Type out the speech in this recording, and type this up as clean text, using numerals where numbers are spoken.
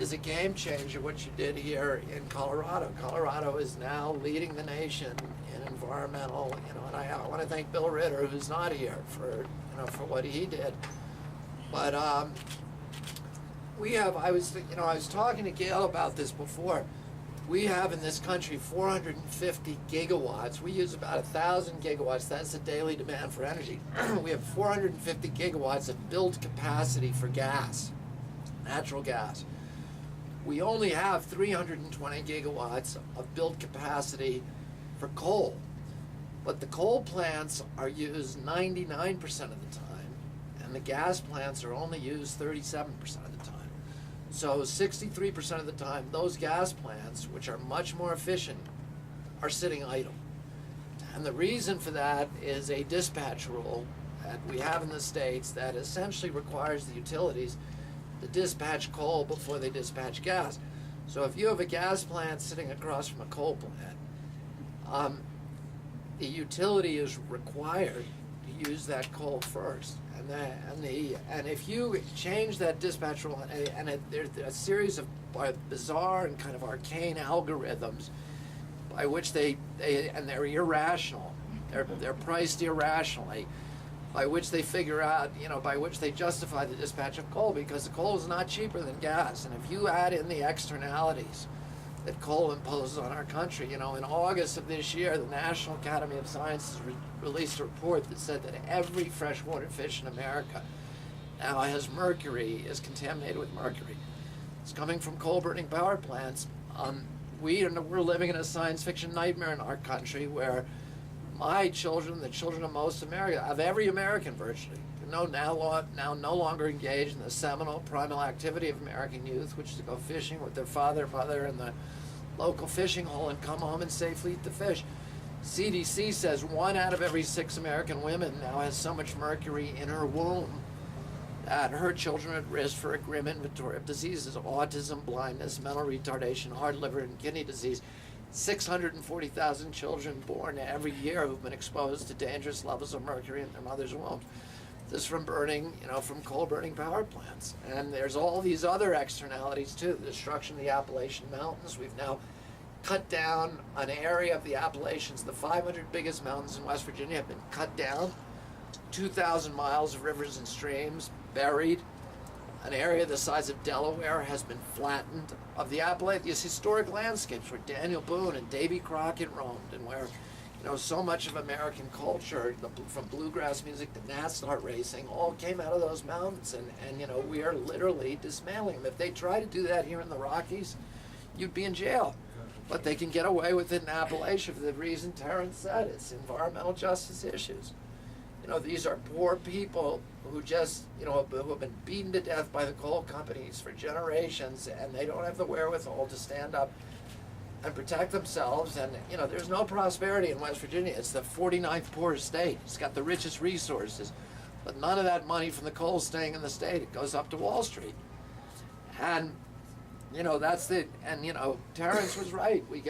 is a game changer, what you did here in Colorado. Colorado is now leading the nation in environmental, and I want to thank Bill Ritter, who's not here, for what he did. But I was talking to Gail about this before. We have in this country 450 gigawatts. We use about 1,000 gigawatts. That's the daily demand for energy. We have 450 gigawatts of built capacity for gas, natural gas. We only have 320 gigawatts of built capacity for coal. But the coal plants are used 99% of the time, and the gas plants are only used 37% of the time. So 63% of the time, those gas plants, which are much more efficient, are sitting idle. And the reason for that is a dispatch rule that we have in the States that essentially requires the utilities to dispatch coal before they dispatch gas. So if you have a gas plant sitting across from a coal plant, the utility is required to use that coal first. And if you change that dispatch rule, there's a series of bizarre and kind of arcane algorithms by which they're irrational. They're priced irrationally, by which they figure out, by which they justify the dispatch of coal, because the coal is not cheaper than gas. And if you add in the externalities that coal imposes on our country, in August of this year, the National Academy of Sciences released a report that said that every freshwater fish in America now is contaminated with mercury. It's coming from coal-burning power plants. We're living in a science fiction nightmare in our country where my children, the children of most America, of every American virtually, now no longer engaged in the seminal primal activity of American youth, which is to go fishing with their father, mother, in the local fishing hole and come home and safely eat the fish. CDC says 1 out of every 6 American women now has so much mercury in her womb that her children are at risk for a grim inventory of diseases: autism, blindness, mental retardation, heart, liver, and kidney disease. 640,000 children born every year who've been exposed to dangerous levels of mercury in their mother's womb. This from burning, from coal-burning power plants. And there's all these other externalities too. The destruction of the Appalachian Mountains. We've now cut down an area of the Appalachians. The 500 biggest mountains in West Virginia have been cut down. 2,000 miles of rivers and streams buried. An area the size of Delaware has been flattened. Of the Appalachian, these historic landscapes where Daniel Boone and Davy Crockett roamed, and where so much of American culture, from bluegrass music to NASCAR racing, all came out of those mountains, and we are literally dismantling them. If they try to do that here in the Rockies, you'd be in jail. But they can get away with it in Appalachia for the reason Terrence said. It's environmental justice issues. These are poor people who just, who have been beaten to death by the coal companies for generations, and they don't have the wherewithal to stand up and protect themselves. And there's no prosperity in West Virginia. It's the 49th poorest state. It's got the richest resources, but none of that money from the coal staying in the state. It goes up to Wall Street. And Terrence was right. We got